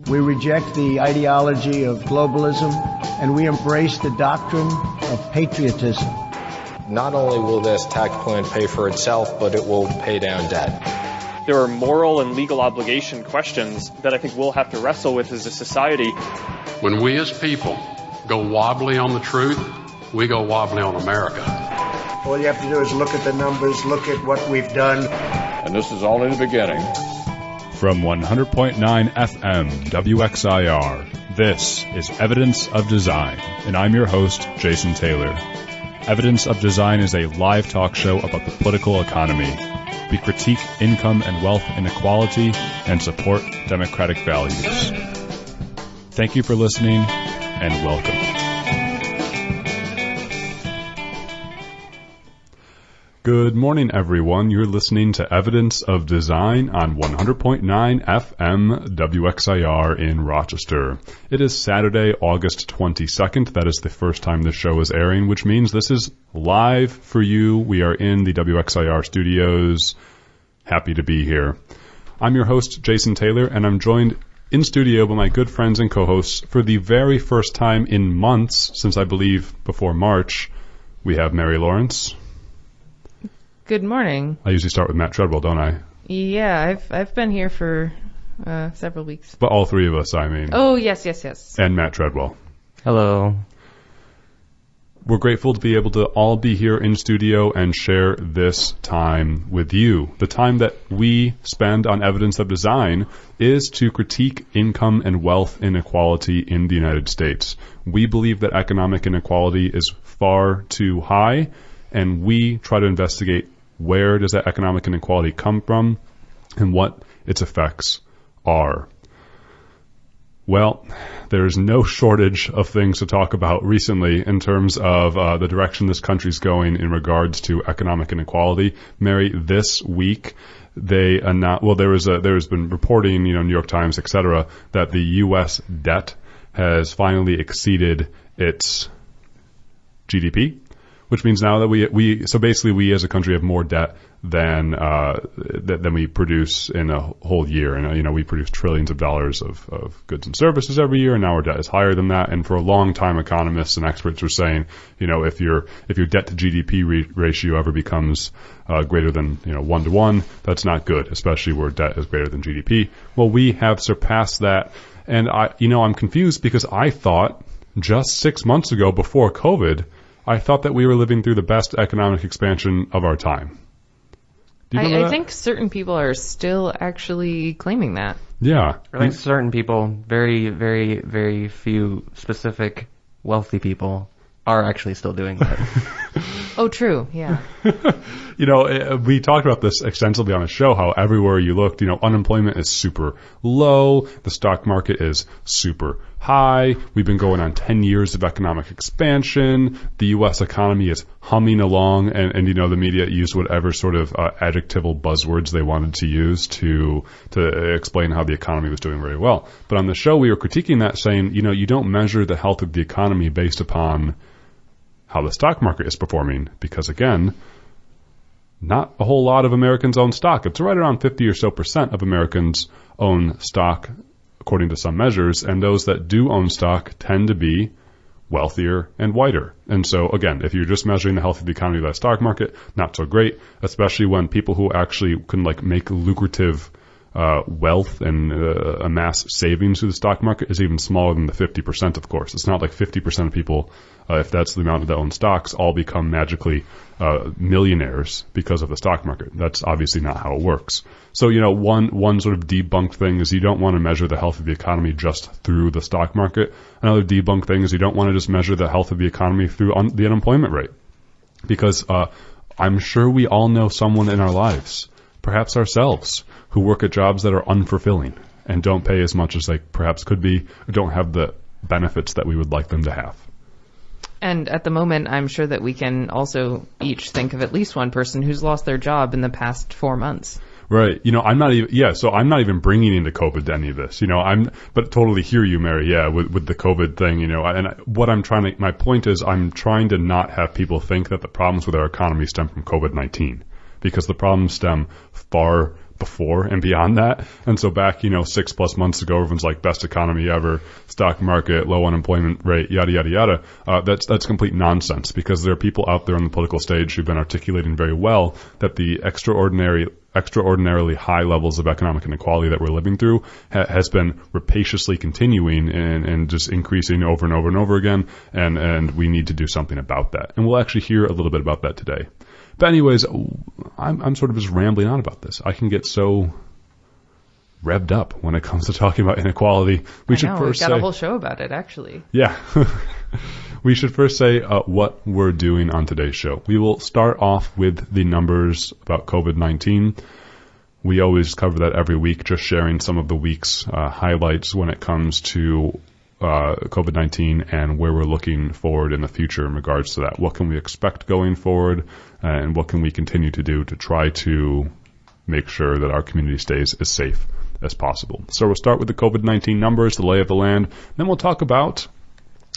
We reject the ideology of globalism, and we embrace the doctrine of patriotism. Not only will this tax plan pay for itself, but it will pay down debt. There are moral and legal obligation questions that I think we'll have to wrestle with as a society. When we as people go wobbly on the truth, we go wobbly on America. All you have to do is look at the numbers, look at what we've done. And this is only the beginning. From 100.9 FM WXIR, this is Evidence of Design, and I'm your host, Jason Taylor. Evidence of Design is a live talk show about the political economy. We critique income and wealth inequality and support democratic values. Thank you for listening, and welcome. Good morning, everyone. You're listening to Evidence of Design on 100.9 FM WXIR in Rochester. It is Saturday, August 22nd. That is the first time the show is airing, which means this is live for you. We are in the WXIR studios. Happy to be here. I'm your host, Jason Taylor, and I'm joined in studio by my good friends and co-hosts for the very first time in months, since I believe before March. We have Mary Lawrence. Good morning. I usually start with Matt Treadwell, don't I? Yeah, I've been here for several weeks. But all three of us, I mean. Oh, yes. And Matt Treadwell. Hello. We're grateful to be able to all be here in studio and share this time with you. The time that we spend on Evidence of Design is to critique income and wealth inequality in the United States. We believe that economic inequality is far too high, and we try to investigate where does that economic inequality come from and what its effects are. Well, there's no shortage of things to talk about recently in terms of the direction this country's going in regards to economic inequality. Mary, this week they announced, well, there's been reporting, New York Times, etc., that the U.S. debt has finally exceeded its GDP. Which means now that we as a country have more debt than we produce in a whole year. And, we produce trillions of dollars of goods and services every year, and now our debt is higher than that. And for a long time, economists and experts were saying, if your debt to GDP ratio ever becomes greater than, 1 to 1, that's not good, especially where debt is greater than GDP. Well, we have surpassed that. And I'm confused because I thought just 6 months ago, before COVID, I thought that we were living through the best economic expansion of our time. I think certain people are still actually claiming that. Yeah. I think certain people, very, very, very few specific wealthy people, are actually still doing that. Oh, true. Yeah. We talked about this extensively on the show, how everywhere you looked, unemployment is super low. The stock market is super high. We've been going on 10 years of economic expansion. The U.S. economy is humming along, and the media used whatever sort of adjectival buzzwords they wanted to use to explain how the economy was doing very well. But on the show, we were critiquing that, saying, you don't measure the health of the economy based upon how the stock market is performing, because again, not a whole lot of Americans own stock. It's right around 50 or so % of Americans own stock, according to some measures, and those that do own stock tend to be wealthier and whiter. And so, again, if you're just measuring the health of the economy by the stock market, not so great, especially when people who actually can make lucrative wealth and amass savings through the stock market is even smaller than the 50%, of course. It's not like 50% of people, if that's the amount that own stocks, all become magically millionaires because of the stock market. That's obviously not how it works. So, one sort of debunked thing is you don't want to measure the health of the economy just through the stock market. Another debunked thing is you don't want to just measure the health of the economy through the unemployment rate. Because I'm sure we all know someone in our lives, perhaps ourselves, who work at jobs that are unfulfilling and don't pay as much as they perhaps could be, or don't have the benefits that we would like them to have. And at the moment, I'm sure that we can also each think of at least one person who's lost their job in the past 4 months. Right. I'm not even bringing into COVID to any of this, but totally hear you, Mary. Yeah. With the COVID thing, and my point is I'm trying to not have people think that the problems with our economy stem from COVID-19. because the problems stem far before and beyond that. And so back, 6+ months ago, everyone's like, best economy ever, stock market, low unemployment rate, yada, yada, yada. That's complete nonsense, because there are people out there on the political stage who've been articulating very well that the extraordinarily high levels of economic inequality that we're living through has been rapaciously continuing and just increasing over and over and over again. And we need to do something about that. And we'll actually hear a little bit about that today. But anyways, I'm sort of just rambling on about this. I can get so revved up when it comes to talking about inequality. We've got a whole show about it, actually. Yeah. We should first say what we're doing on today's show. We will start off with the numbers about COVID-19. We always cover that every week, just sharing some of the week's highlights when it comes to COVID-19 and where we're looking forward in the future in regards to that. What can we expect going forward, and what can we continue to do to try to make sure that our community stays as safe as possible. So we'll start with the COVID-19 numbers, the lay of the land. Then we'll talk about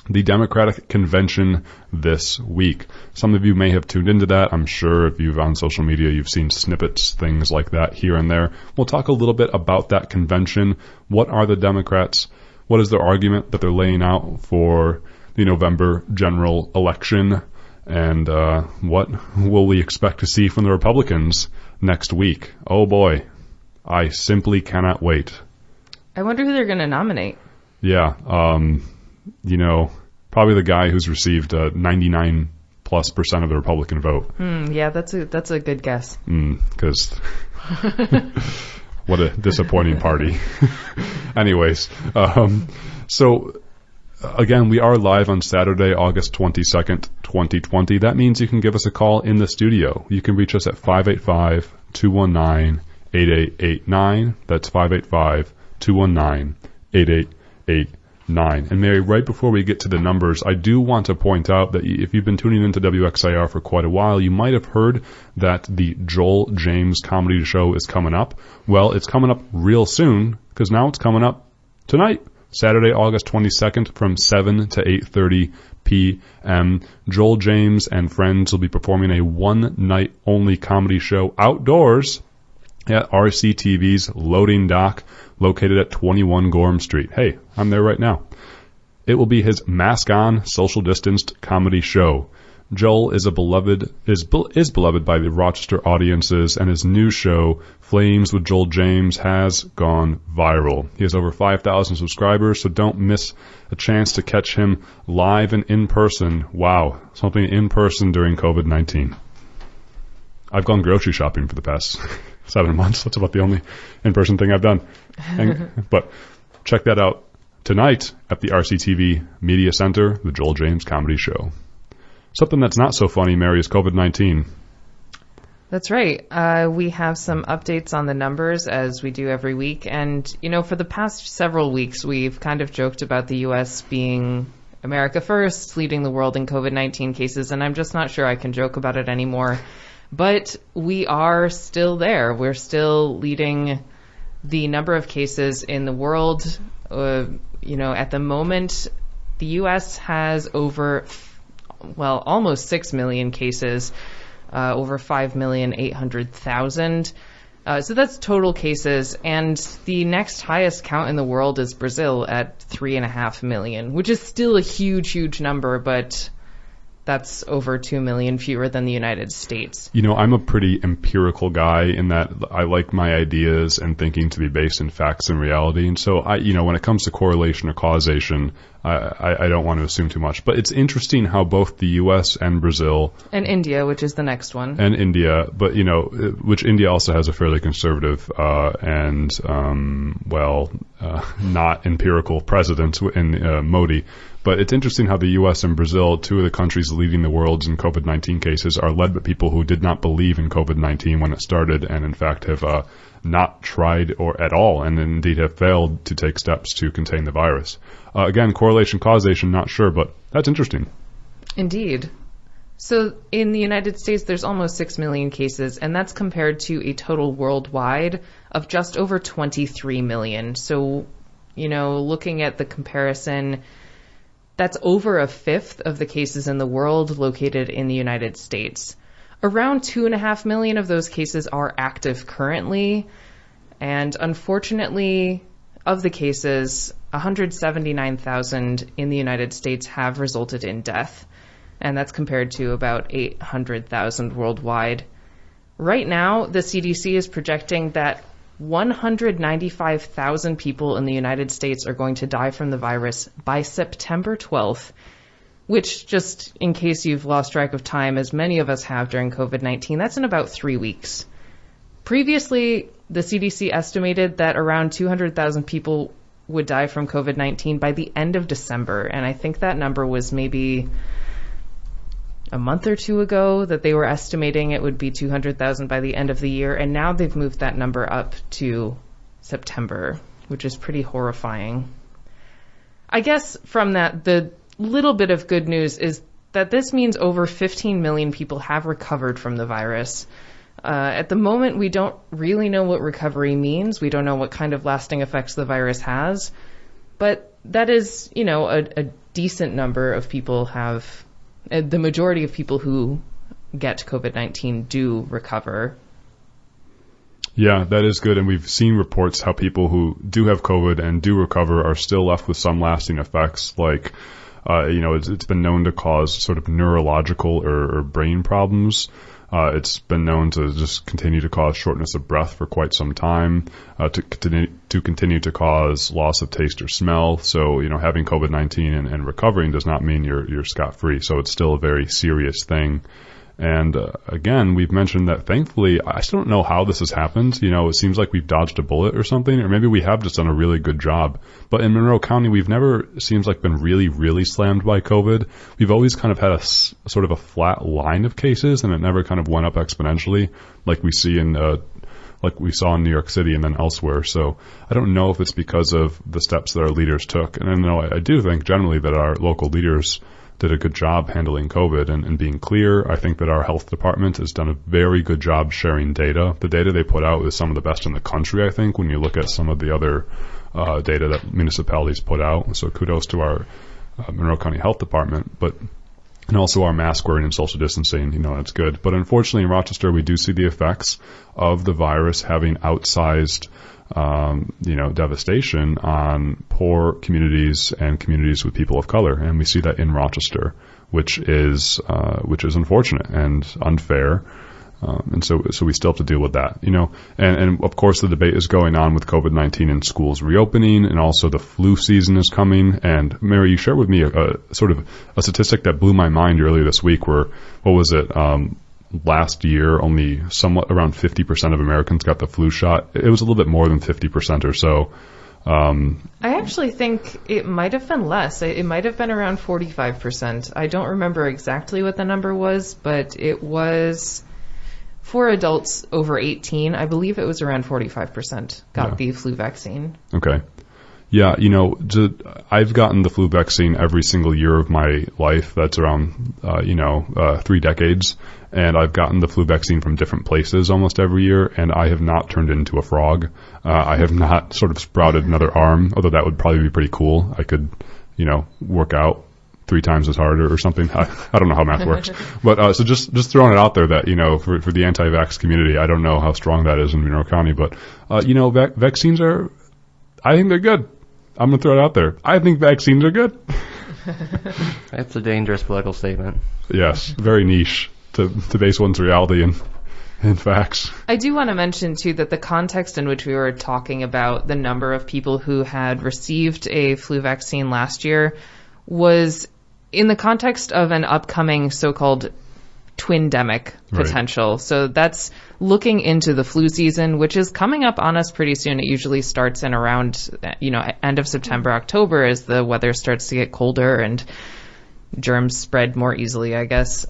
the Democratic Convention this week. Some of you may have tuned into that. I'm sure if you've on social media, you've seen snippets, things like that here and there. We'll talk a little bit about that convention. What are the Democrats? What is their argument that they're laying out for the November general election? And what will we expect to see from the Republicans next week? Oh boy, I simply cannot wait. I wonder who they're going to nominate. Yeah, probably the guy who's received 99+% of the Republican vote. Yeah, that's a good guess. Because what a disappointing party. Anyways, so again, we are live on Saturday, August 22nd, 2020. That means you can give us a call in the studio. You can reach us at 585-219-8889. That's 585-219-8889. And Mary, right before we get to the numbers, I do want to point out that if you've been tuning into WXIR for quite a while, you might have heard that the Joel James comedy show is coming up. Well, it's coming up real soon, because now it's coming up tonight, Saturday, August 22nd, from 7 to 8:30 p.m. Joel James and friends will be performing a one-night-only comedy show outdoors at RCTV's Loading Dock, located at 21 Gorham Street. Hey, I'm there right now. It will be his mask-on, social-distanced comedy show. Joel is beloved by the Rochester audiences, and his new show, Flames with Joel James, has gone viral. He has over 5,000 subscribers, so don't miss a chance to catch him live and in person. Wow, something in person during COVID-19. I've gone grocery shopping for the past 7 months. That's about the only in-person thing I've done. But check that out tonight at the RCTV Media Center, the Joel James Comedy Show. Something that's not so funny, Mary, is COVID-19. That's right. We have some updates on the numbers, as we do every week. And, for the past several weeks, we've kind of joked about the U.S. being America first, leading the world in COVID-19 cases. And I'm just not sure I can joke about it anymore. But we are still there. We're still leading the number of cases in the world. At the moment, the U.S. has almost 6 million cases, over 5,800,000. So that's total cases. And the next highest count in the world is Brazil at 3.5 million, which is still a huge, huge number, but that's over 2 million fewer than the United States. I'm a pretty empirical guy in that I like my ideas and thinking to be based in facts and reality. And so when it comes to correlation or causation, I don't want to assume too much. But it's interesting how both the U.S. and Brazil... And India, which is the next one. And India, but, which India also has a fairly conservative not empirical president in Modi. But it's interesting how the U.S. and Brazil, two of the countries leading the world in COVID-19 cases, are led by people who did not believe in COVID-19 when it started, and in fact have not tried or at all, and indeed have failed to take steps to contain the virus. Again, correlation, causation, not sure, but that's interesting. Indeed. So in the United States, there's almost 6 million cases, and that's compared to a total worldwide of just over 23 million. So, looking at the comparison, that's over a fifth of the cases in the world located in the United States. Around 2.5 million of those cases are active currently. And unfortunately, of the cases, 179,000 in the United States have resulted in death. And that's compared to about 800,000 worldwide. Right now, the CDC is projecting that 195,000 people in the United States are going to die from the virus by September 12th, which, just in case you've lost track of time, as many of us have during COVID-19, that's in about 3 weeks. Previously, the CDC estimated that around 200,000 people would die from COVID-19 by the end of December, and I think that number was maybe a month or two ago that they were estimating it would be 200,000 by the end of the year, and now they've moved that number up to September, which is pretty horrifying. I guess from that, the little bit of good news is that this means over 15 million people have recovered from the virus. At the moment, we don't really know what recovery means. We don't know what kind of lasting effects the virus has, but that is, a decent number of people have. The majority of people who get COVID-19 do recover. Yeah, that is good. And we've seen reports how people who do have COVID and do recover are still left with some lasting effects, like, it's been known to cause sort of neurological or brain problems. It's been known to just continue to cause shortness of breath for quite some time, to continue to cause loss of taste or smell. So, having COVID-19 and recovering does not mean you're scot-free. So it's still a very serious thing. And again, we've mentioned that thankfully, I still don't know how this has happened. It seems like we've dodged a bullet or something, or maybe we have just done a really good job. But in Monroe County, we've never, seems like, been really, really slammed by COVID. We've always kind of had a sort of a flat line of cases, and it never kind of went up exponentially like we see like we saw in New York City and then elsewhere. So I don't know if it's because of the steps that our leaders took. And I do think generally that our local leaders did a good job handling COVID and being clear. I think that our health department has done a very good job sharing data. The data they put out is some of the best in the country, I think, when you look at some of the other data that municipalities put out. So kudos to our Monroe County Health Department, and also our mask wearing and social distancing, that's good. But unfortunately in Rochester, we do see the effects of the virus having outsized devastation on poor communities and communities with people of color. And we see that in Rochester, which is unfortunate and unfair. And so we still have to deal with that, and of course the debate is going on with COVID-19 and schools reopening, and also the flu season is coming. And Mary, you shared with me a sort of a statistic that blew my mind earlier this week where, what was it? Last year, only somewhat around 50% of Americans got the flu shot. It was a little bit more than 50% or so. I actually think it might have been less. It might have been around 45%. I don't remember exactly what the number was, but it was for adults over 18. I believe it was around 45% got the flu vaccine. Okay. Yeah, I've gotten the flu vaccine every single year of my life. That's around, 3 decades. And I've gotten the flu vaccine from different places almost every year, and I have not turned into a frog. I have not sort of sprouted another arm, although that would probably be pretty cool. I could, work out 3 times as hard or something. I don't know how math works. But so just throwing it out there that, for the anti-vax community, I don't know how strong that is in Monroe County, but, vaccines I think they're good. I'm going to throw it out there. I think vaccines are good. That's a dangerous political statement. Yes, very niche to base one's reality in facts. I do want to mention, too, that the context in which we were talking about the number of people who had received a flu vaccine last year was in the context of an upcoming so-called twindemic potential. Right. So that's looking into the flu season, which is coming up on us pretty soon. It usually starts in around, end of September, October, as the weather starts to get colder and germs spread more easily, I guess.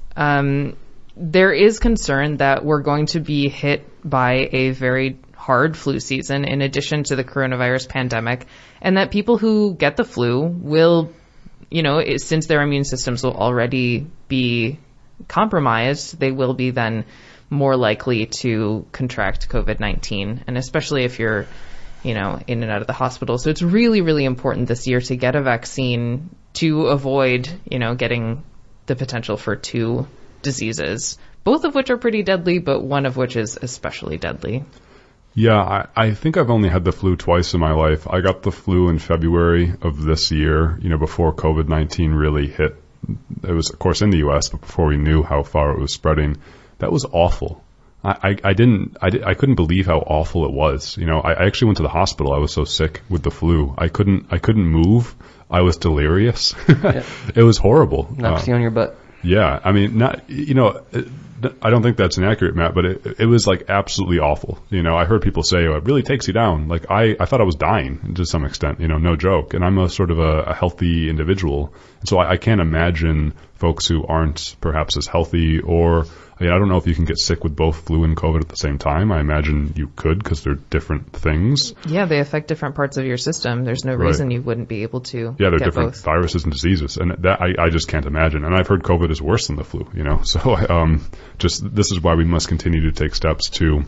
There is concern that we're going to be hit by a very hard flu season in addition to the coronavirus pandemic, and that people who get the flu will, since their immune systems will already be compromised, they will be then more likely to contract COVID-19, and especially if you're, in and out of the hospital. So it's really, really important this year to get a vaccine to avoid, getting the potential for 2 diseases. both of which are pretty deadly, but one of which is especially deadly. Yeah, I think I've only had the flu twice in my life. I got the flu in February of this year, before COVID-19 really hit. It was, of course, in the U.S., but before we knew how far it was spreading. That was awful. I couldn't believe how awful it was. I actually went to the hospital. I was so sick with the flu. I couldn't move. I was delirious. Yeah. It was horrible. Knocks you on your butt. Yeah, I mean, I don't think that's inaccurate, Matt, but it was like absolutely awful. I heard people say, it really takes you down. Like I thought I was dying to some extent, no joke. And I'm a sort of a healthy individual. And so I can't imagine folks who aren't perhaps as healthy or, I don't know if you can get sick with both flu and COVID at the same time. I imagine you could because they're different things. Yeah, they affect different parts of your system. There's no reason you wouldn't be able to they're get different both. viruses and diseases. And that I just can't imagine. And I've heard COVID is worse than the flu, So this is why we must continue to take steps to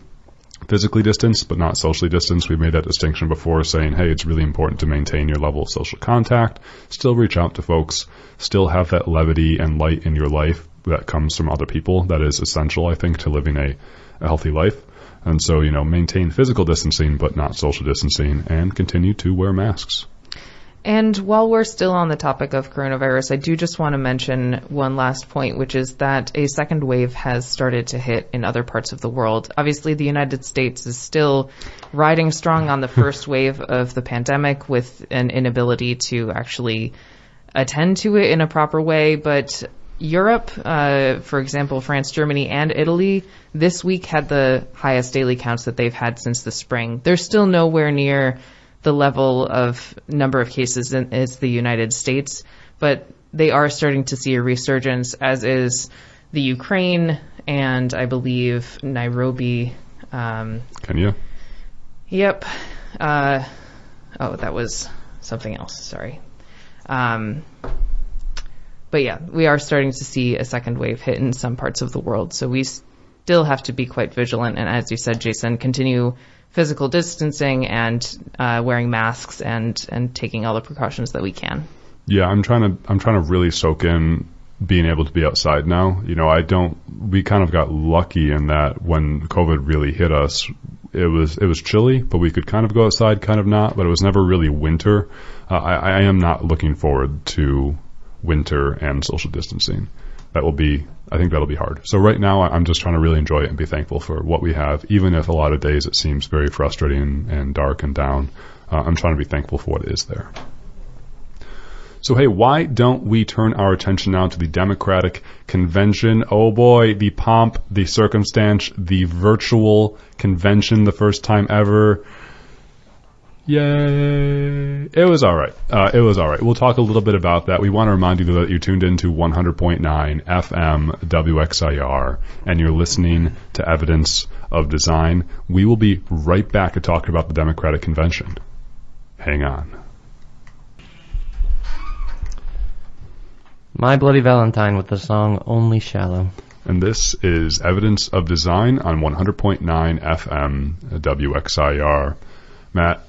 physically distance, but not socially distance. We've made that distinction before, saying, hey, it's really important to maintain your level of social contact, still reach out to folks, still have that levity and light in your life that comes from other people. That is essential, I think, to living a healthy life. And so, maintain physical distancing, but not social distancing, and continue to wear masks. And while we're still on the topic of coronavirus, I do just want to mention one last point, which is that a second wave has started to hit in other parts of the world. Obviously, the United States is still riding strong on the first wave of the pandemic with an inability to actually attend to it in a proper way. But Europe, for example, France, Germany, and Italy, this week had the highest daily counts that they've had since the spring. They're still nowhere near the level of number of cases as the United States, but they are starting to see a resurgence, as is the Ukraine and I believe Nairobi. Kenya? Yep. That was something else. Sorry. But yeah, we are starting to see a second wave hit in some parts of the world. So we still have to be quite vigilant. And as you said, Jason, continue physical distancing and wearing masks and taking all the precautions that we can. Yeah, I'm trying to really soak in being able to be outside now. We kind of got lucky in that when COVID really hit us, it was chilly, but we could kind of go outside, kind of not, but it was never really winter. I am not looking forward to winter and social distancing. I think that'll be hard. So right now I'm just trying to really enjoy it and be thankful for what we have, even if a lot of days it seems very frustrating and dark and down. I'm trying to be thankful for what is there. So hey, why don't we turn our attention now to the Democratic Convention? Oh boy, the pomp, the circumstance, the virtual convention, the first time ever. Yay. It was all right. We'll talk a little bit about that. We want to remind you that you're tuned into 100.9 FM WXIR and you're listening to Evidence of Design. We will be right back to talk about the Democratic Convention. Hang on. My Bloody Valentine with the song Only Shallow. And this is Evidence of Design on 100.9 FM WXIR. Matt,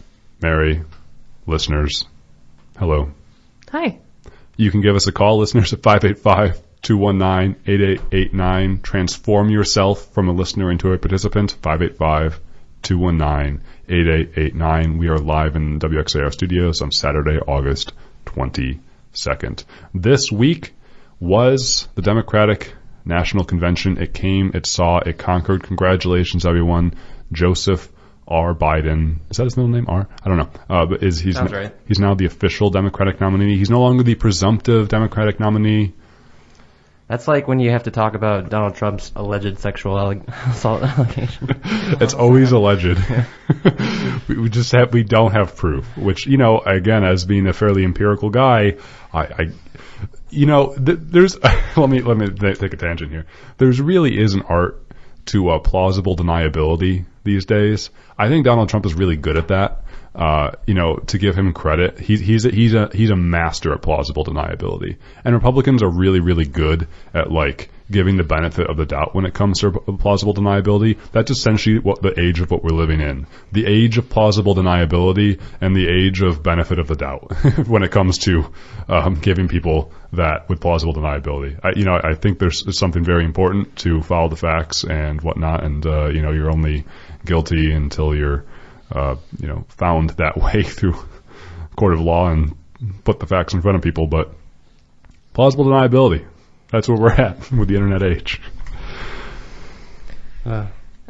Mary, listeners, hello. Hi. You can give us a call, listeners, at 585-219-8889. Transform yourself from a listener into a participant, 585-219-8889. We are live in WXIR studios on Saturday, August 22nd. This week was the Democratic National Convention. It came, it saw, it conquered. Congratulations, everyone. Joseph R. Biden. Is that his middle name? R? I don't know. But he's right. He's now the official Democratic nominee. He's no longer the presumptive Democratic nominee. That's like when you have to talk about Donald Trump's alleged sexual assault allegation. It's always alleged. we don't have proof, which, again, as being a fairly empirical guy, there's, let me take a tangent here. There's really is an art to plausible deniability these days. I think Donald Trump is really good at that. To give him credit, he's a master at plausible deniability. And Republicans are really, really good at giving the benefit of the doubt when it comes to plausible deniability. That's essentially the age of what we're living in. The age of plausible deniability and the age of benefit of the doubt when it comes to giving people that with plausible deniability. I think there's something very important to follow the facts and whatnot, and you're only guilty until you're found that way through court of law and put the facts in front of people. But plausible deniability, that's where we're at with the internet age.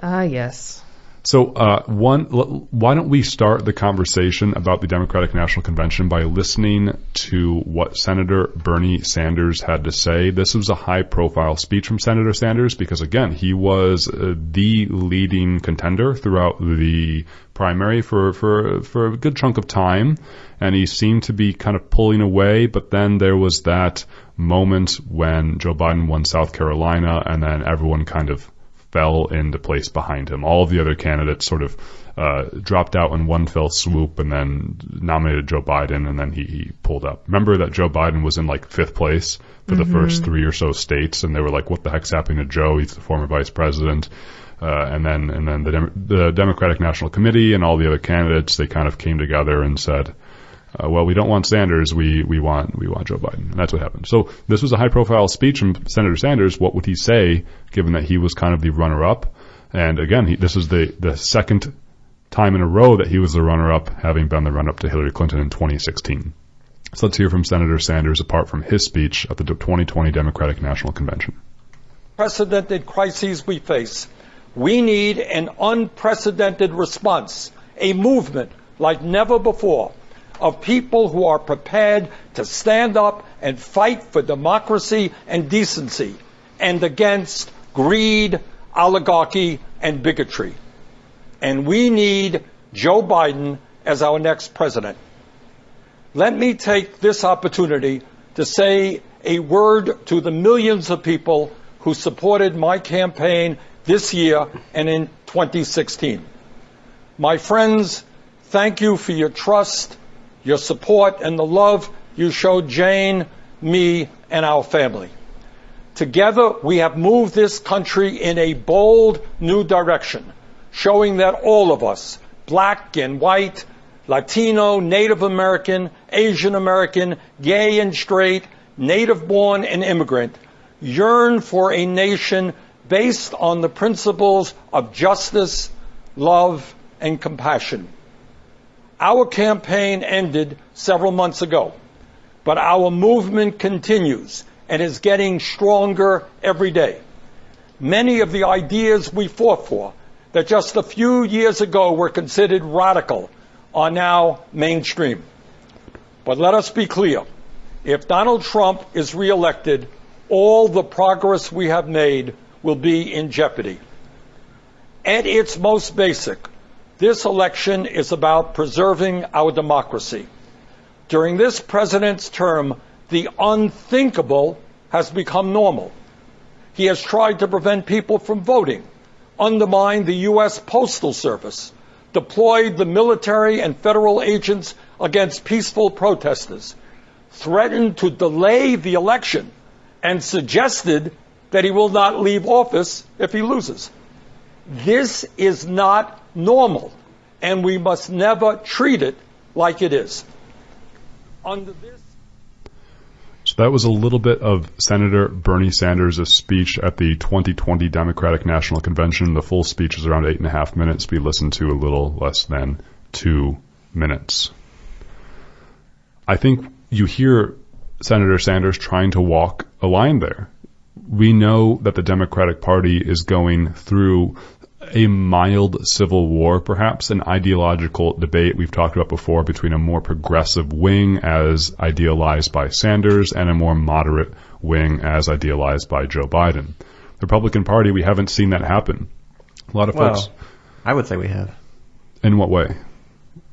Yes. So why don't we start the conversation about the Democratic National Convention by listening to what Senator Bernie Sanders had to say. This was a high-profile speech from Senator Sanders because, again, he was the leading contender throughout the primary for a good chunk of time, and he seemed to be kind of pulling away, but then there was that moment when Joe Biden won South Carolina, and then everyone kind of fell into place behind him. All of the other candidates sort of dropped out in one fell swoop and then nominated Joe Biden, and then he pulled up. Remember that Joe Biden was in like 5th place for the first 3 or so states, and they were like, what the heck's happening to Joe? He's the former vice president. And then the Democratic National Committee and all the other candidates, they kind of came together and said, well, we don't want Sanders, we want Joe Biden. And that's what happened. So this was a high-profile speech from Senator Sanders. What would he say, given that he was kind of the runner-up? And again, this is the second time in a row that he was the runner-up, having been the runner-up to Hillary Clinton in 2016. So let's hear from Senator Sanders, apart from his speech at the 2020 Democratic National Convention. Unprecedented crises we face. We need an unprecedented response, a movement like never before, of people who are prepared to stand up and fight for democracy and decency and against greed, oligarchy, and bigotry. And we need Joe Biden as our next president. Let me take this opportunity to say a word to the millions of people who supported my campaign this year and in 2016. My friends, thank you for your trust, your support, and the love you showed Jane, me, and our family. Together, we have moved this country in a bold new direction, showing that all of us, black and white, Latino, Native American, Asian American, gay and straight, native-born and immigrant, yearn for a nation based on the principles of justice, love, and compassion. Our campaign ended several months ago, but our movement continues and is getting stronger every day. Many of the ideas we fought for that just a few years ago were considered radical are now mainstream. But let us be clear. If Donald Trump is reelected, all the progress we have made will be in jeopardy. At its most basic, this election is about preserving our democracy. During this president's term, the unthinkable has become normal. He has tried to prevent people from voting, undermined the U.S. Postal Service, deployed the military and federal agents against peaceful protesters, threatened to delay the election, and suggested that he will not leave office if he loses. This is not normal, and we must never treat it like it is. Under this. So that was a little bit of Senator Bernie Sanders' speech at the 2020 Democratic National Convention. The full speech is around 8.5 minutes. We listened to a little less than 2 minutes. I think you hear Senator Sanders trying to walk a line there. We know that the Democratic Party is going through a mild civil war, perhaps an ideological debate we've talked about before between a more progressive wing as idealized by Sanders and a more moderate wing as idealized by Joe Biden. The Republican Party, we haven't seen that happen. A lot of folks... I would say we have. In what way?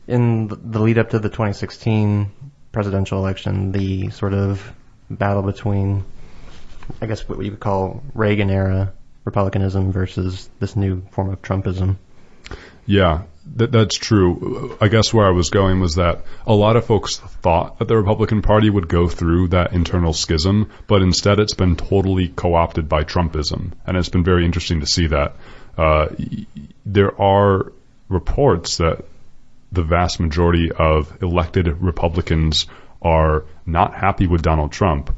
In the lead up to the 2016 presidential election, the sort of battle between, I guess what you would call Reagan-era Republicanism versus this new form of Trumpism. Yeah, That's true. I guess where I was going was that a lot of folks thought that the Republican Party would go through that internal schism, but instead it's been totally co-opted by Trumpism. And it's been very interesting to see that. There are reports that the vast majority of elected Republicans are not happy with Donald Trump.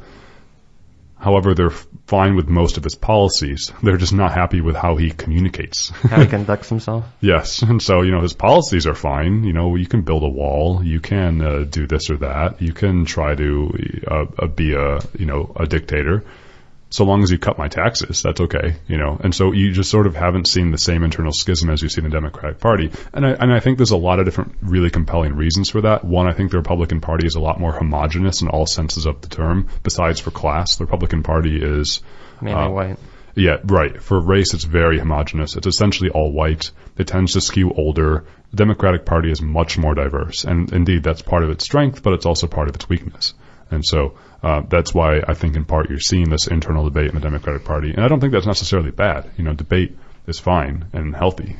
However, they're fine with most of his policies. They're just not happy with how he communicates. How he conducts himself? Yes. And so, his policies are fine. You can build a wall. You can do this or that. You can try to be a dictator. So long as you cut my taxes, that's okay, And so you just sort of haven't seen the same internal schism as you see in the Democratic Party. And I think there's a lot of different really compelling reasons for that. One, I think the Republican Party is a lot more homogenous in all senses of the term, besides for class. The Republican Party is mainly white. Yeah, right. For race, it's very homogenous. It's essentially all white. It tends to skew older. The Democratic Party is much more diverse. And indeed, that's part of its strength, but it's also part of its weakness. And so that's why I think in part you're seeing this internal debate in the Democratic Party. And I don't think that's necessarily bad. Debate is fine and healthy.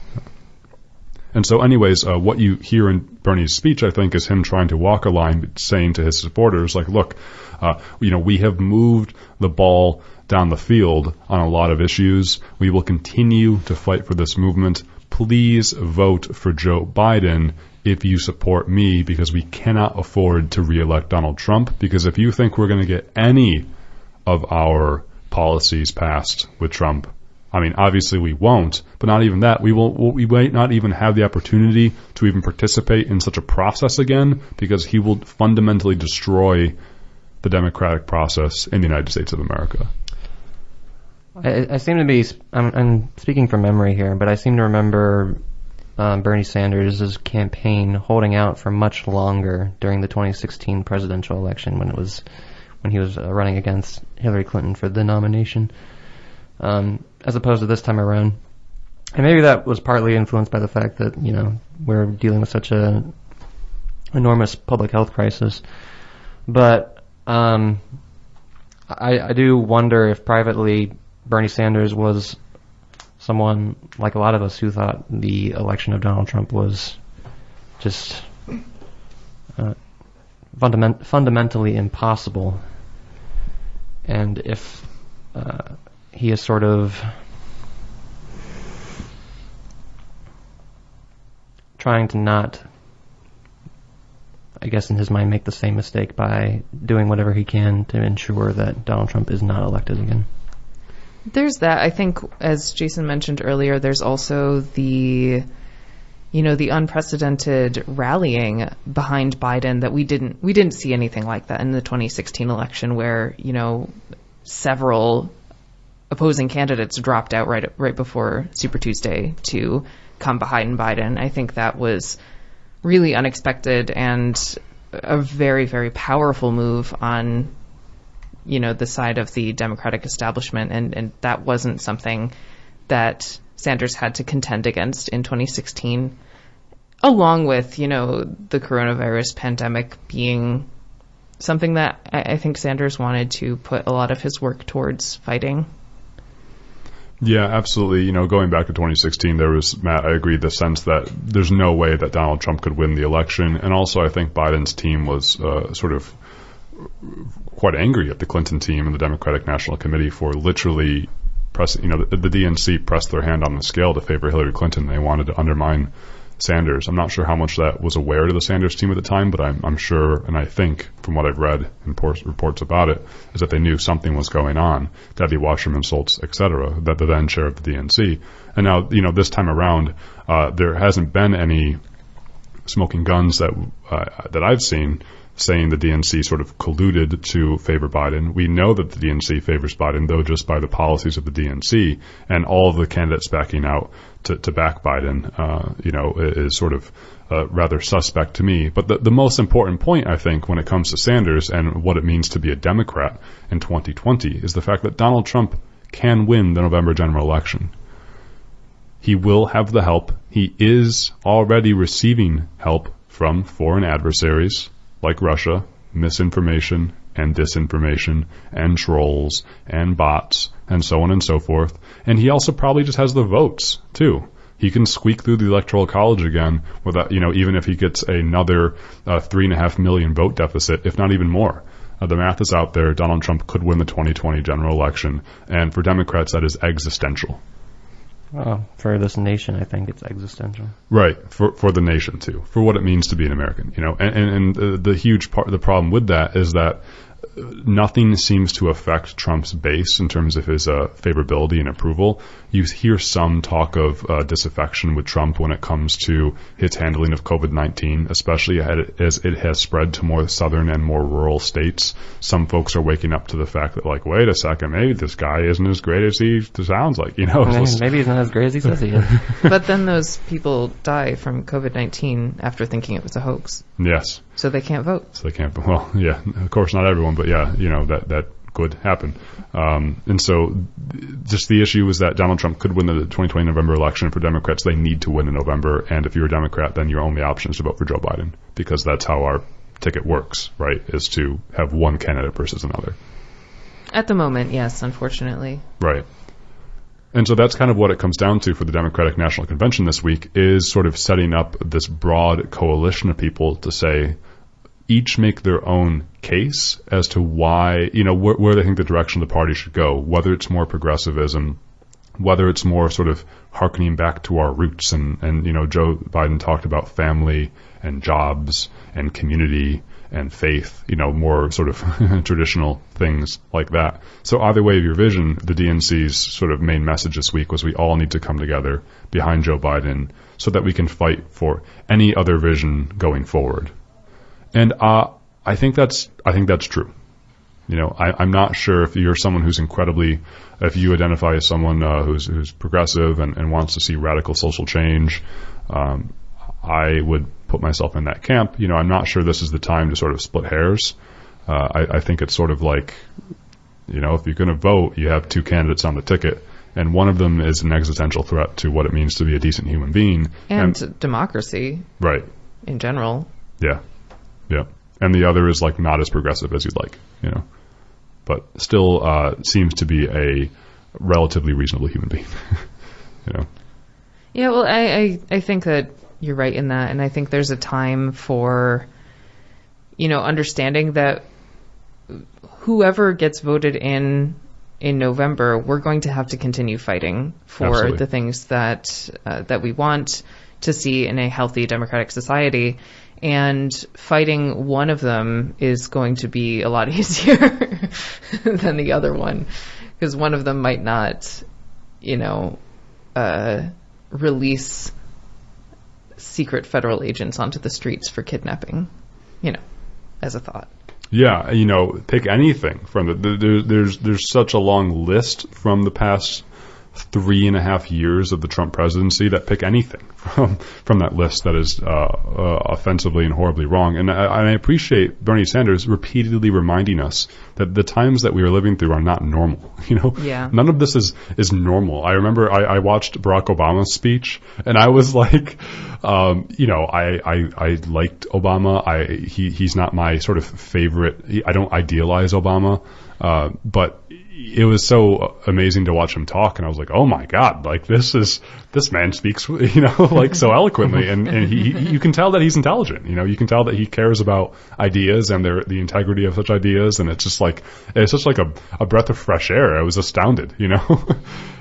And so anyways, what you hear in Bernie's speech, I think, is him trying to walk a line, saying to his supporters, like, look, we have moved the ball down the field on a lot of issues. We will continue to fight for this movement. Please vote for Joe Biden if you support me, because we cannot afford to reelect Donald Trump. Because if you think we're going to get any of our policies passed with Trump, obviously we won't, but not even that. We might not even have the opportunity to even participate in such a process again, because he will fundamentally destroy the democratic process in the United States of America. I seem to be, I'm speaking from memory here, but I seem to remember Bernie Sanders' campaign holding out for much longer during the 2016 presidential election when he was running against Hillary Clinton for the nomination, as opposed to this time around. And maybe that was partly influenced by the fact that, we're dealing with such a enormous public health crisis. But I do wonder if privately Bernie Sanders was someone like a lot of us who thought the election of Donald Trump was just fundamentally impossible. And if he is sort of trying to not, I guess in his mind, make the same mistake by doing whatever he can to ensure that Donald Trump is not elected again. There's that. I think, as Jason mentioned earlier, there's also the unprecedented rallying behind Biden that we didn't see anything like that in the 2016 election, where, several opposing candidates dropped out right before Super Tuesday to come behind Biden. I think that was really unexpected and a very, very powerful move on the side of the Democratic establishment, and that wasn't something that Sanders had to contend against in 2016, along with, the coronavirus pandemic being something that I think Sanders wanted to put a lot of his work towards fighting. Yeah, absolutely. Going back to 2016, there was, Matt, I agree, the sense that there's no way that Donald Trump could win the election. And also I think Biden's team was sort of quite angry at the Clinton team and the Democratic National Committee for literally pressing, the DNC pressed their hand on the scale to favor Hillary Clinton. They wanted to undermine Sanders. I'm not sure how much that was aware to the Sanders team at the time, but I'm sure, and I think from what I've read in reports about it, is that they knew something was going on. Debbie Wasserman Schultz, etc., that the then chair of the DNC. And now, this time around, there hasn't been any smoking guns that I've seen saying the DNC sort of colluded to favor Biden. We know that the DNC favors Biden, though, just by the policies of the DNC, and all of the candidates backing out to back Biden, is sort of rather suspect to me. But the most important point, I think, when it comes to Sanders and what it means to be a Democrat in 2020 is the fact that Donald Trump can win the November general election. He will have the help. He is already receiving help from foreign adversaries like Russia, misinformation and disinformation and trolls and bots and so on and so forth. And he also probably just has the votes, too. He can squeak through the Electoral College again without, even if he gets another 3.5 million vote deficit, if not even more. The math is out there. Donald Trump could win the 2020 general election, and for Democrats, that is existential. Well, for this nation, I think it's existential. Right, for the nation too, for what it means to be an American. And the huge part, the problem with that is that nothing seems to affect Trump's base in terms of his favorability and approval. You hear some talk of disaffection with Trump when it comes to his handling of COVID-19, especially as it has spread to more southern and more rural states. Some folks are waking up to the fact that, like, wait a second, maybe this guy isn't as great as he sounds like. Maybe he's not as great as he says he is. But then those people die from COVID-19 after thinking it was a hoax. Yes. So they can't vote. So they can't. Well, yeah, of course not everyone, but yeah, that could happen. And so just the issue is that Donald Trump could win the 2020 November election. For Democrats, they need to win in November. And if you're a Democrat, then your only option is to vote for Joe Biden, because that's how our ticket works, right? Is to have one candidate versus another. At the moment, yes, unfortunately. Right. And so that's kind of what it comes down to for the Democratic National Convention this week, is sort of setting up this broad coalition of people to say, each make their own case as to why, where they think the direction of the party should go, whether it's more progressivism, whether it's more sort of hearkening back to our roots. And Joe Biden talked about family and jobs and community and faith, more sort of traditional things like that. So either way of your vision, the DNC's sort of main message this week was we all need to come together behind Joe Biden so that we can fight for any other vision going forward. And I think that's true. I'm not sure if you're someone who's if you identify as someone who's progressive and wants to see radical social change, I would put myself in that camp. I'm not sure this is the time to sort of split hairs. I think it's sort of like, if you're going to vote, you have two candidates on the ticket, and one of them is an existential threat to what it means to be a decent human being. And democracy. Right. In general. Yeah. Yeah. And the other is like not as progressive as you'd like, but still seems to be a relatively reasonable human being, Yeah, well, I think that you're right in that. And I think there's a time for, understanding that whoever gets voted in November, we're going to have to continue fighting for Absolutely. the things that we want to see in a healthy democratic society. And fighting one of them is going to be a lot easier than the other one, because one of them might not, release secret federal agents onto the streets for kidnapping, as a thought. Yeah, pick anything from there's such a long list from the past 3.5 years of the Trump presidency that pick anything from that list that is offensively and horribly wrong. And I appreciate Bernie Sanders repeatedly reminding us that the times that we are living through are not normal. Yeah. None of this is normal. I remember I watched Barack Obama's speech, and I was like, I liked Obama. He's not my sort of favorite. I don't idealize Obama, but it was so amazing to watch him talk, and I was like, oh my God, like this man speaks, like so eloquently, and you can tell that he's intelligent, you can tell that he cares about ideas and the integrity of such ideas, and it's such like a breath of fresh air. I was astounded,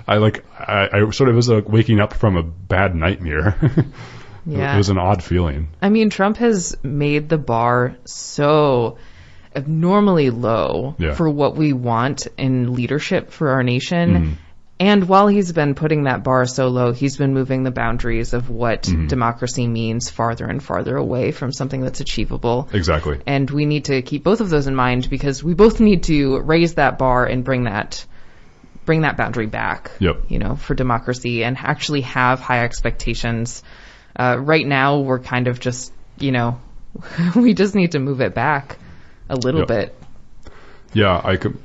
I sort of was like waking up from a bad nightmare. Yeah. It was an odd feeling. I mean, Trump has made the bar so abnormally low for what we want in leadership for our nation. Mm-hmm. And while he's been putting that bar so low, he's been moving the boundaries of what democracy means farther and farther away from something that's achievable. Exactly. And we need to keep both of those in mind, because we both need to raise that bar and bring that boundary back, for democracy, and actually have high expectations. Right now, we're kind of just, we just need to move it back a little bit. Yeah, I could.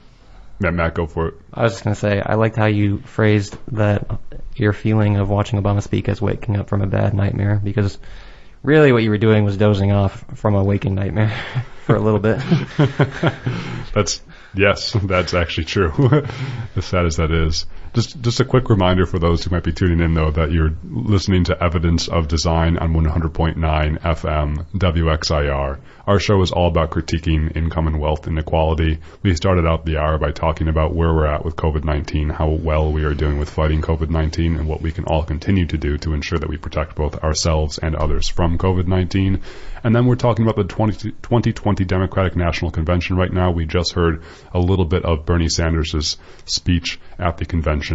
Matt, go for it. I was just going to say, I liked how you phrased that your feeling of watching Obama speak as waking up from a bad nightmare, because really what you were doing was dozing off from a waking nightmare for a little bit. Yes, that's actually true. As sad as that is. Just a quick reminder for those who might be tuning in, though, that you're listening to Evidence of Design on 100.9 FM WXIR. Our show is all about critiquing income and wealth inequality. We started out the hour by talking about where we're at with COVID-19, how well we are doing with fighting COVID-19, and what we can all continue to do to ensure that we protect both ourselves and others from COVID-19. And then we're talking about the 2020 Democratic National Convention right now. We just heard a little bit of Bernie Sanders' speech at the convention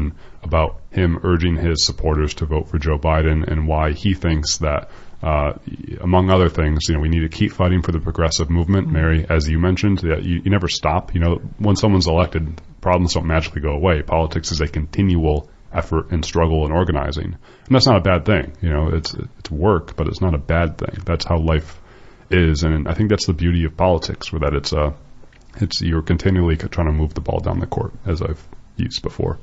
about him urging his supporters to vote for Joe Biden and why he thinks that, among other things, we need to keep fighting for the progressive movement. Mary, as you mentioned, you never stop. When someone's elected, problems don't magically go away. Politics is a continual effort and struggle and organizing. And that's not a bad thing. It's work, but it's not a bad thing. That's how life is. And I think that's the beauty of politics, where that it's you're continually trying to move the ball down the court, as I've used before.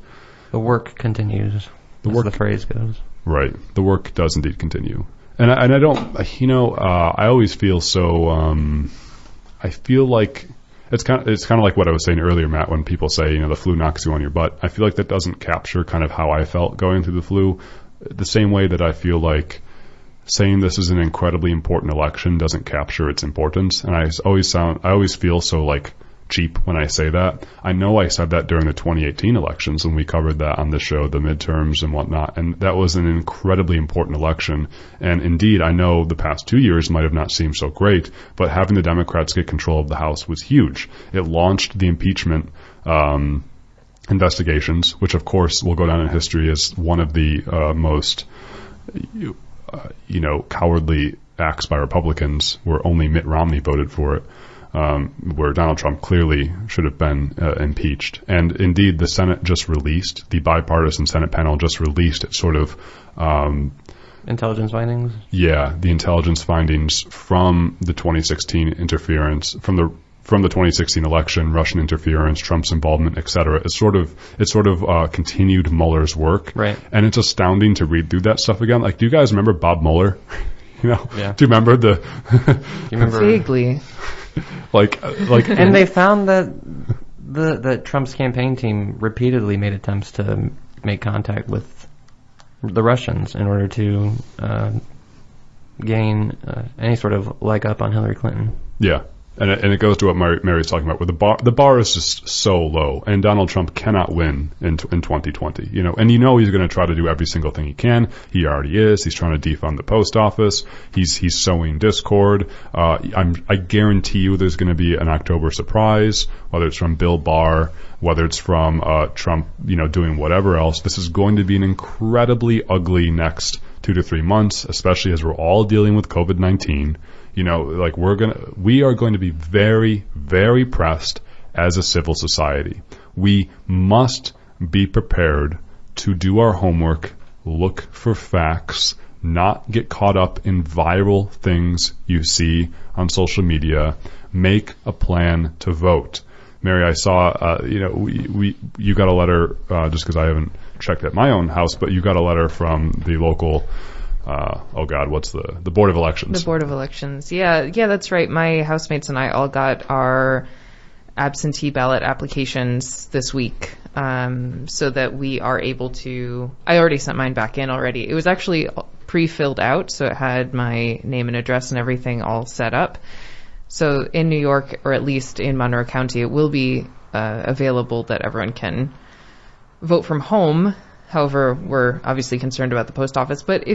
The work continues. The phrase goes. Right. The work does indeed continue. And I don't, I always feel so, I feel like it's kind of like what I was saying earlier, Matt, when people say, the flu knocks you on your butt. I feel like that doesn't capture kind of how I felt going through the flu. The same way that I feel like saying this is an incredibly important election doesn't capture its importance. And I always feel so like cheap when I say that. I know I said that during the 2018 elections when we covered that on the show, the midterms and whatnot, and that was an incredibly important election. And indeed, I know the past 2 years might have not seemed so great, but having the Democrats get control of the House was huge. It launched the impeachment investigations, which of course will go down in history as one of the most cowardly acts by Republicans, where only Mitt Romney voted for it. Where Donald Trump clearly should have been impeached. And indeed, the Senate just released, the bipartisan Senate panel just released its sort of intelligence findings? Yeah, the intelligence findings from the 2016 interference, from the 2016 election, Russian interference, Trump's involvement, etc. It's sort of continued Mueller's work. Right. And it's astounding to read through that stuff again. Like, do you guys remember Bob Mueller? Yeah. Do you remember vaguely? And they found that Trump's campaign team repeatedly made attempts to make contact with the Russians in order to gain any sort of leg up on Hillary Clinton. Yeah. And it goes to what Mary's talking about, where the bar is just so low, and Donald Trump cannot win in 2020. And he's going to try to do every single thing he can. He already is. He's trying to defund the post office. He's sowing discord. I guarantee you, there's going to be an October surprise, whether it's from Bill Barr, whether it's from Trump, doing whatever else. This is going to be an incredibly ugly next 2 to 3 months, especially as we're all dealing with COVID-19. We are going to be very, very pressed as a civil society. We must be prepared to do our homework, look for facts, not get caught up in viral things you see on social media. Make a plan to vote. Mary, I saw, you got a letter, just because I haven't checked at my own house, but you got a letter from the local what's the Board of Elections? The Board of Elections. Yeah, that's right. My housemates and I all got our absentee ballot applications this week, so that we are able to. I already sent mine back in already. It was actually pre-filled out, so it had my name and address and everything all set up. So in New York, or at least in Monroe County, it will be available that everyone can vote from home. However, we're obviously concerned about the post office. But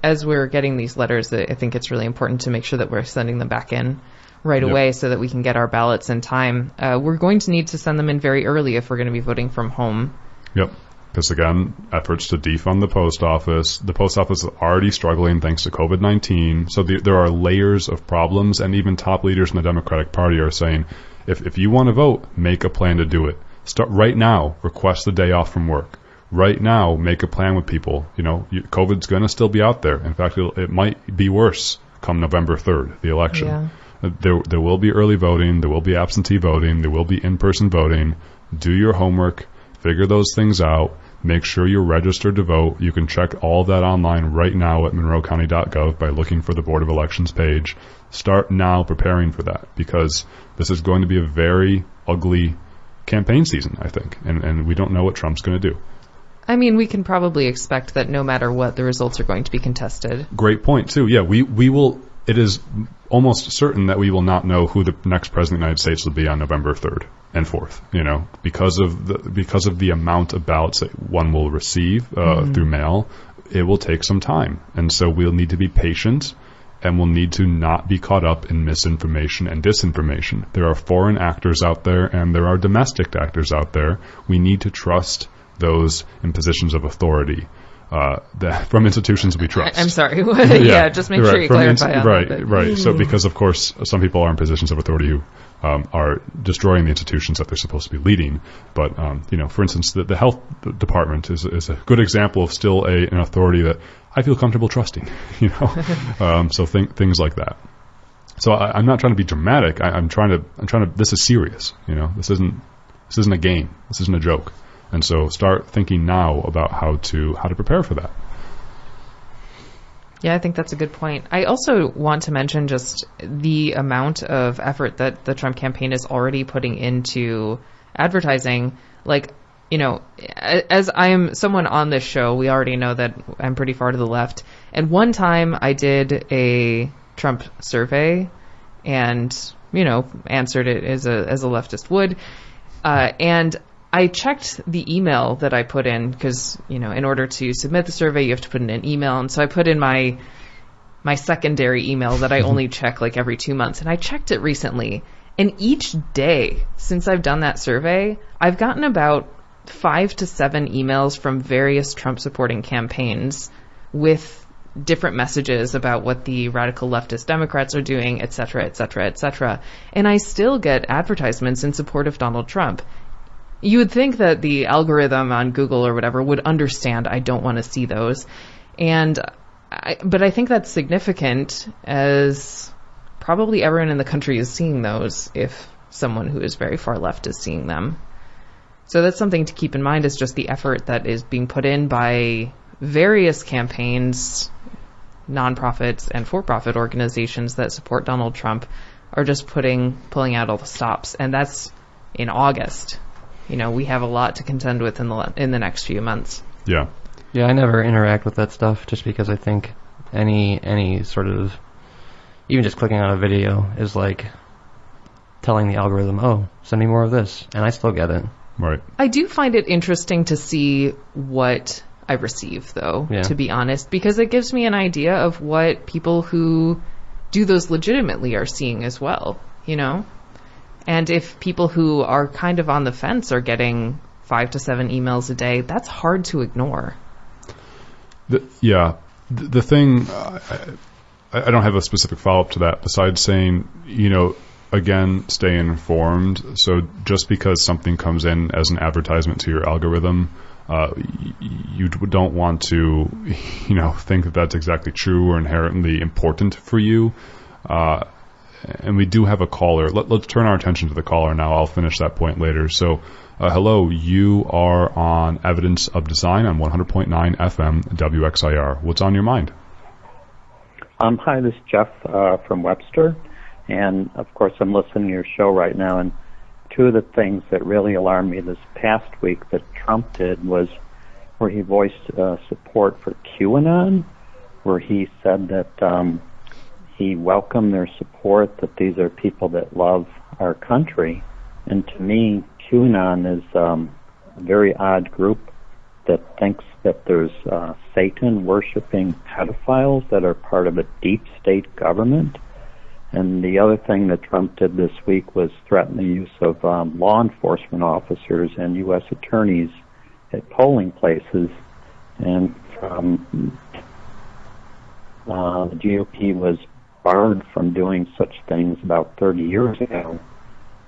as we're getting these letters, I think it's really important to make sure that we're sending them back in right away so that we can get our ballots in time. We're going to need to send them in very early if we're going to be voting from home. Yep. Because, again, efforts to defund the post office. The post office is already struggling thanks to COVID-19. So there are layers of problems, and even top leaders in the Democratic Party are saying, if you want to vote, make a plan to do it. Start right now. Request the day off from work. Right now, make a plan with people. COVID's going to still be out there. In fact, it might be worse come November 3rd, the election. Yeah. There will be early voting. There will be absentee voting. There will be in-person voting. Do your homework. Figure those things out. Make sure you're registered to vote. You can check all of that online right now at monroecounty.gov by looking for the Board of Elections page. Start now preparing for that, because this is going to be a very ugly campaign season, I think, and we don't know what Trump's going to do. I mean, we can probably expect that no matter what, the results are going to be contested. Great point, too. Yeah, we will. It is almost certain that we will not know who the next president of the United States will be on November 3rd and 4th, because of the amount of ballots that one will receive through mail. It will take some time, and so we'll need to be patient, and we'll need to not be caught up in misinformation and disinformation. There are foreign actors out there, and there are domestic actors out there. We need to trust those in positions of authority. From institutions we trust. I'm sorry. Yeah, just make sure you clarify on that. Right. So because, of course, some people are in positions of authority who are destroying the institutions that they're supposed to be leading. But, for instance, the health department is a good example of still an authority that I feel comfortable trusting, so things like that. So I'm not trying to be dramatic. I'm trying to, this is serious, this isn't a game. This isn't a joke. And so start thinking now about how to prepare for that. Yeah, I think that's a good point. I also want to mention just the amount of effort that the Trump campaign is already putting into advertising. Like, as I am someone on this show, we already know that I'm pretty far to the left. And one time I did a Trump survey and, answered it as a leftist would. And I checked the email that I put in because, in order to submit the survey, you have to put in an email. And so I put in my secondary email that I only check like every 2 months. And I checked it recently. And each day since I've done that survey, I've gotten about 5 to 7 emails from various Trump supporting campaigns with different messages about what the radical leftist Democrats are doing, et cetera, et cetera, et cetera. And I still get advertisements in support of Donald Trump. You would think that the algorithm on Google or whatever would understand I don't want to see those. But I think that's significant, as probably everyone in the country is seeing those if someone who is very far left is seeing them. So that's something to keep in mind, is just the effort that is being put in by various campaigns, nonprofits and for-profit organizations that support Donald Trump are just pulling out all the stops. And that's in August. We have a lot to contend with in the next few months. Yeah. Yeah, I never interact with that stuff just because I think any sort of, even just clicking on a video is like telling the algorithm, oh, send me more of this, and I still get it. Right. I do find it interesting to see what I receive, though, to be honest, because it gives me an idea of what people who do those legitimately are seeing as well, And if people who are kind of on the fence are getting 5 to 7 emails a day, that's hard to ignore. The thing, I don't have a specific follow-up to that besides saying, again, stay informed. So just because something comes in as an advertisement to your algorithm, you don't want to, think that that's exactly true or inherently important for you. And we do have a caller. Let's turn our attention to the caller now. I'll finish that point later. So, hello, you are on Evidence of Design on 100.9 FM WXIR. What's on your mind? Hi, this is Jeff from Webster. And, of course, I'm listening to your show right now. And two of the things that really alarmed me this past week that Trump did was where he voiced support for QAnon, where he said that he welcomed their support, that these are people that love our country. And to me, QAnon is a very odd group that thinks that there's Satan-worshipping pedophiles that are part of a deep state government. And the other thing that Trump did this week was threaten the use of law enforcement officers and U.S. attorneys at polling places. And from the GOP was barred from doing such things about 30 years ago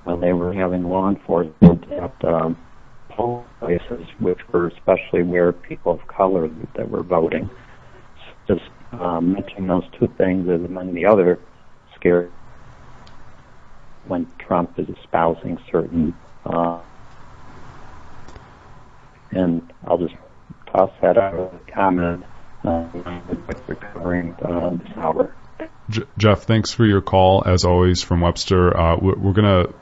when they were having law enforcement at polling places, which were especially where people of color that were voting. Just mentioning those two things is among the other scary when Trump is espousing certain And I'll just toss that out as a comment we're covering this hour. Jeff, thanks for your call, as always, from Webster. We're going to,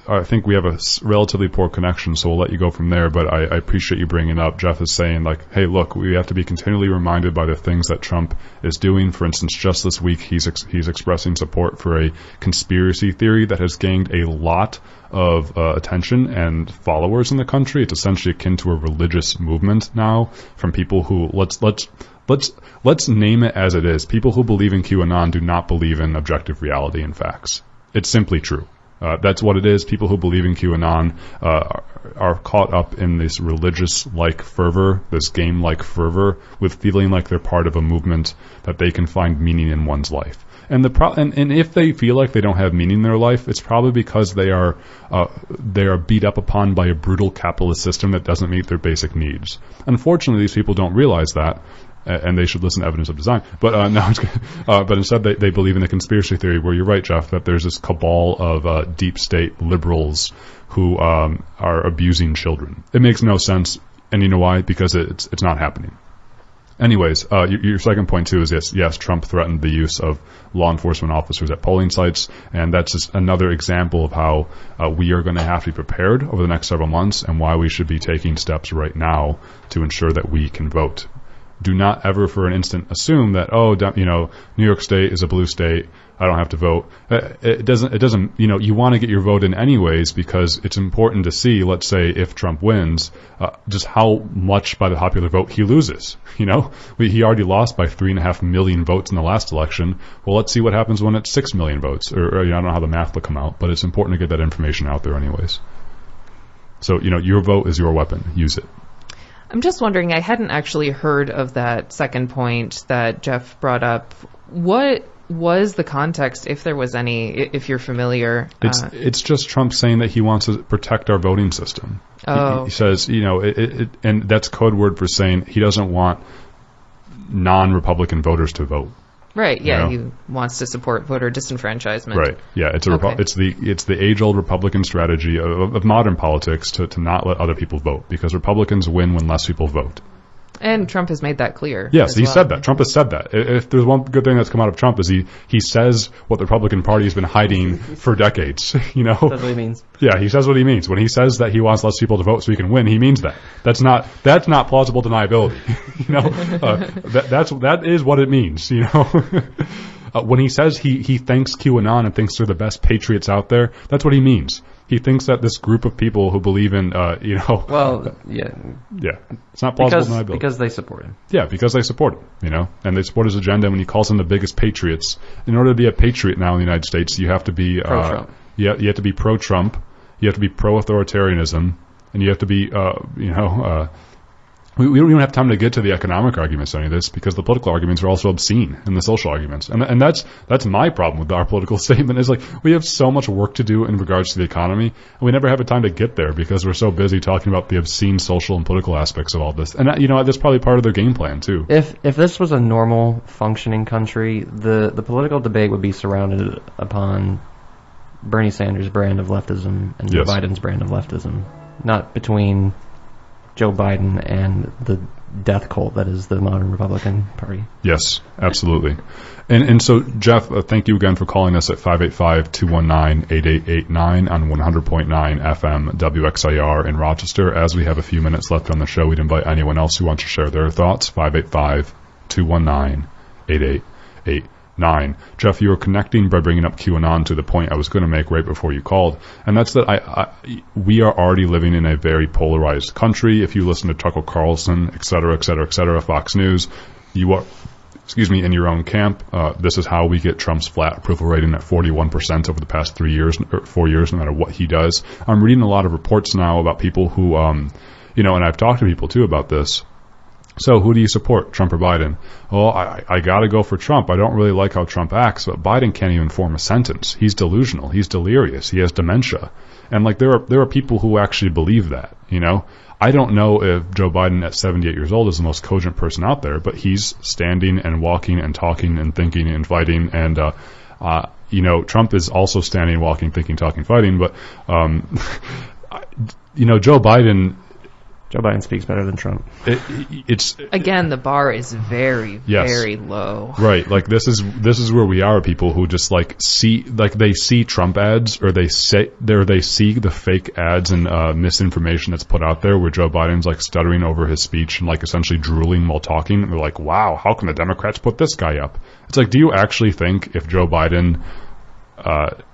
I think we have a relatively poor connection, so we'll let you go from there, but I appreciate you bringing it up. Jeff is saying, like, hey, look, we have to be continually reminded by the things that Trump is doing. For instance, just this week, he's expressing support for a conspiracy theory that has gained a lot of attention and followers in the country. It's essentially akin to a religious movement now from people who, let's name it as it is. People who believe in QAnon do not believe in objective reality and facts. It's simply true. That's what it is. People who believe in QAnon are caught up in this religious-like fervor, this game-like fervor, with feeling like they're part of a movement that they can find meaning in one's life. And and if they feel like they don't have meaning in their life, it's probably because they are beat up upon by a brutal capitalist system that doesn't meet their basic needs. Unfortunately, these people don't realize that, and they should listen to Evidence of Design. But but instead they believe in the conspiracy theory, where you're right, Jeff, that there's this cabal of deep state liberals who are abusing children. It makes no sense, and you know why? Because it's not happening. Anyways, your second point too is yes, Trump threatened the use of law enforcement officers at polling sites, and that's just another example of how we are going to have to be prepared over the next several months, and why we should be taking steps right now to ensure that we can vote. Do not ever for an instant assume that, New York State is a blue state, I don't have to vote. It doesn't, you want to get your vote in anyways, because it's important to see, let's say, if Trump wins, just how much by the popular vote he loses. He already lost by 3.5 million votes in the last election. Well, let's see what happens when it's 6 million votes. Or I don't know how the math will come out, but it's important to get that information out there anyways. So, your vote is your weapon. Use it. I'm just wondering, I hadn't actually heard of that second point that Jeff brought up. What was the context, if there was any, if you're familiar? It's just Trump saying that he wants to protect our voting system. Oh. He says, and that's code word for saying he doesn't want non-Republican voters to vote. Right. Yeah, he wants to support voter disenfranchisement. Right. Yeah. It's the age-old Republican strategy of modern politics to not let other people vote, because Republicans win when less people vote. And Trump has made that clear. Yes, he said that. Trump has said that. If there's one good thing that's come out of Trump is he says what the Republican Party has been hiding for decades. That's what he means. Yeah, he says what he means. When he says that he wants less people to vote so he can win, he means that. That's not plausible deniability. That is what it means. When he says he thanks QAnon and thinks they're the best patriots out there, that's what he means. He thinks that this group of people who believe in, Well, yeah. Yeah. It's not plausible deniability. Because they support him. Yeah, because they support him, and they support his agenda. When he calls them the biggest patriots, in order to be a patriot now in the United States, you have to be pro-Trump. You have to be pro-Trump. You have to be pro-authoritarianism, and you have to be, we don't even have time to get to the economic arguments or any of this, because the political arguments are also obscene, and the social arguments. And that's my problem with our political statement, is like, we have so much work to do in regards to the economy, and we never have a time to get there because we're so busy talking about the obscene social and political aspects of all this. And that's probably part of their game plan too. If this was a normal functioning country, the political debate would be surrounded upon Bernie Sanders' brand of leftism and Joe Biden's brand of leftism, not between Joe Biden and the death cult that is the modern Republican Party. Yes, absolutely. And so, Jeff, thank you again for calling us at 585-219-8889 on 100.9 FM WXIR in Rochester. As we have a few minutes left on the show, we'd invite anyone else who wants to share their thoughts, 585-219-8889. Jeff, you were connecting by bringing up QAnon to the point I was going to make right before you called, and that's that we are already living in a very polarized country. If you listen to Tucker Carlson, et cetera, Fox News, you are, in your own camp. This is how we get Trump's flat approval rating at 41% over the past 4 years, no matter what he does. I'm reading a lot of reports now about people who, and I've talked to people too about this. So who do you support, Trump or Biden? Well, I got to go for Trump. I don't really like how Trump acts, but Biden can't even form a sentence. He's delusional. He's delirious. He has dementia. And there are people who actually believe that, I don't know if Joe Biden at 78 years old is the most cogent person out there, but he's standing and walking and talking and thinking and fighting. And, Trump is also standing, walking, thinking, talking, fighting. But, Joe Biden... Joe Biden speaks better than Trump. It's Again, the bar is very, Yes. very low. right. Like this is where we are. People who just they see Trump ads, or they see the fake ads and misinformation that's put out there, where Joe Biden's like stuttering over his speech and like essentially drooling while talking. And they're like, "Wow, how can the Democrats put this guy up?" It's like, do you actually think if Joe Biden,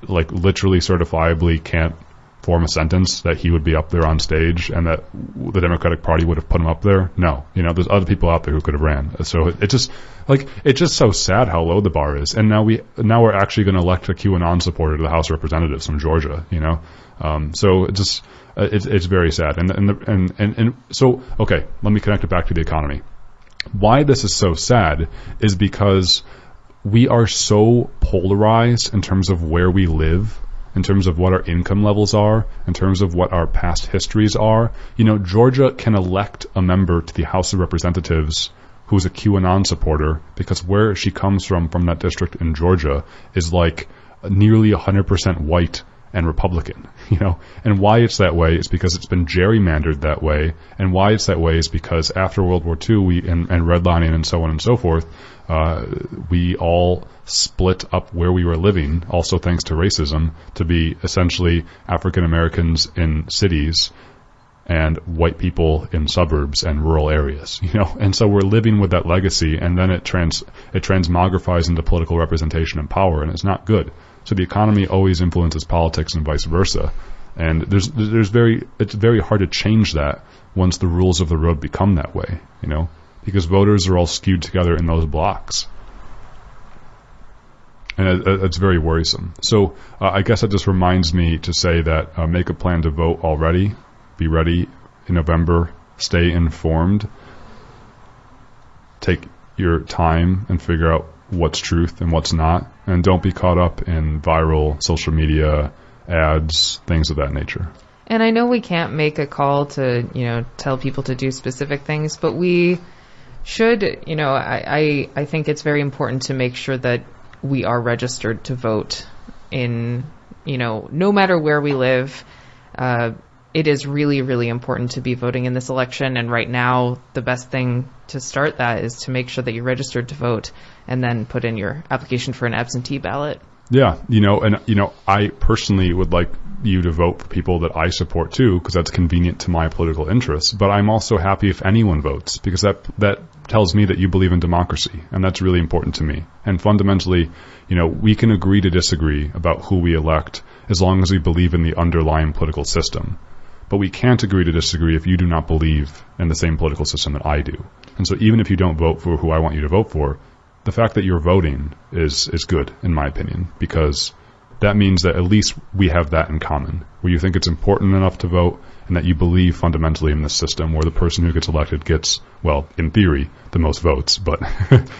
like literally certifiably can't form a sentence, that he would be up there on stage and that the Democratic Party would have put him up there? No. There's other people out there who could have ran. So it's just so sad how low the bar is. And now we're actually going to elect a QAnon supporter to the House of Representatives from Georgia, So it's very sad. And so, okay, let me connect it back to the economy. Why this is so sad is because we are so polarized in terms of where we live, in terms of what our income levels are, in terms of what our past histories are. Georgia can elect a member to the House of Representatives who's a QAnon supporter because where she comes from that district in Georgia is like nearly 100% white and Republican, And why it's that way is because it's been gerrymandered that way, and why it's that way is because after World War II and redlining and so on and so forth, we all split up where we were living, also thanks to racism, to be essentially African Americans in cities and white people in suburbs and rural areas, And so we're living with that legacy, and then it transmogrifies into political representation and power, and it's not good. So the economy always influences politics and vice versa. And it's very hard to change that once the rules of the road become that way, because voters are all skewed together in those blocks. And it's very worrisome. So I guess it just reminds me to say that make a plan to vote already. Be ready in November. Stay informed. Take your time and figure out what's truth and what's not. And don't be caught up in viral social media ads, things of that nature. And I know we can't make a call to, tell people to do specific things, but we should, I think it's very important to make sure that we are registered to vote in, no matter where we live. It is really, really important to be voting in this election. And right now, the best thing to start that is to make sure that you're registered to vote and then put in your application for an absentee ballot. Yeah, I personally would like you to vote for people that I support too, because that's convenient to my political interests. But I'm also happy if anyone votes, because that tells me that you believe in democracy, and that's really important to me. And fundamentally, we can agree to disagree about who we elect as long as we believe in the underlying political system. But we can't agree to disagree if you do not believe in the same political system that I do. And so even if you don't vote for who I want you to vote for, the fact that you're voting is good, in my opinion, because that means that at least we have that in common, where you think it's important enough to vote and that you believe fundamentally in this system where the person who gets elected gets, well, in theory, the most votes. But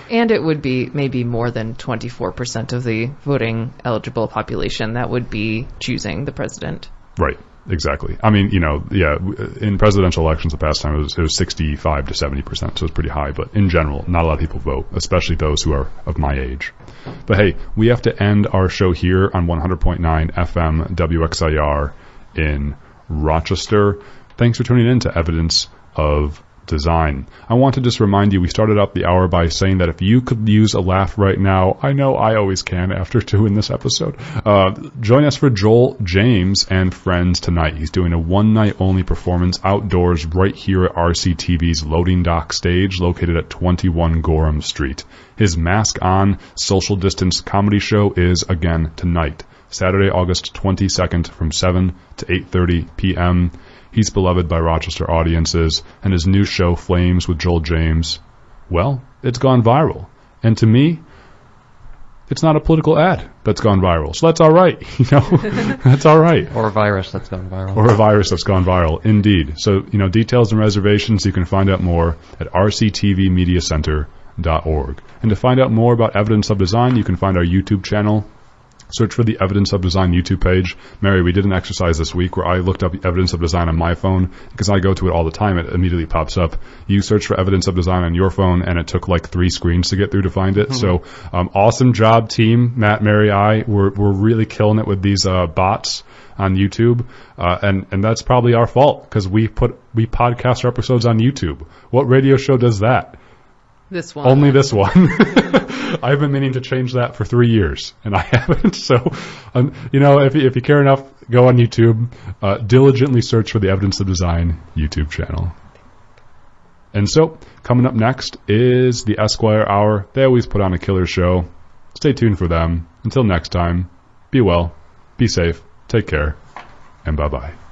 and it would be maybe more than 24% of the voting eligible population that would be choosing the president. Right. Exactly. I mean, in presidential elections the past time it was 65 to 70%, so it's pretty high. But in general, not a lot of people vote, especially those who are of my age. But hey, we have to end our show here on 100.9 FM WXIR in Rochester. Thanks for tuning in to Evidence of Design. I want to just remind you, we started out the hour by saying that if you could use a laugh right now, I know I always can after doing this episode, join us for Joel James and Friends tonight. He's doing a one-night-only performance outdoors right here at RCTV's Loading Dock stage located at 21 Gorham Street. His mask-on, social distance comedy show is again tonight, Saturday, August 22nd from 7 to 8:30 p.m., He's beloved by Rochester audiences, and his new show, Flames with Joel James, well, it's gone viral. And to me, it's not a political ad that's gone viral. So that's all right, That's all right. Or a virus that's gone viral. Or a virus that's gone viral, indeed. So, details and reservations, you can find out more at rctvmediacenter.org. And to find out more about Evidence of Design, you can find our YouTube channel search for the Evidence of Design YouTube page. Mary, we did an exercise this week where I looked up Evidence of Design on my phone because I go to it all the time. It immediately pops up. You search for Evidence of Design on your phone, and it took like 3 screens to get through to find it. So awesome job, team. Matt, Mary, we're really killing it with these bots on YouTube, and that's probably our fault because we podcast our episodes on YouTube. What radio show does that? This one. Only this one. I've been meaning to change that for 3 years, and I haven't. So, if you care enough, go on YouTube, diligently search for the Evidence of Design YouTube channel. And so, coming up next is the Esquire Hour. They always put on a killer show. Stay tuned for them. Until next time, be well, be safe, take care, and bye-bye.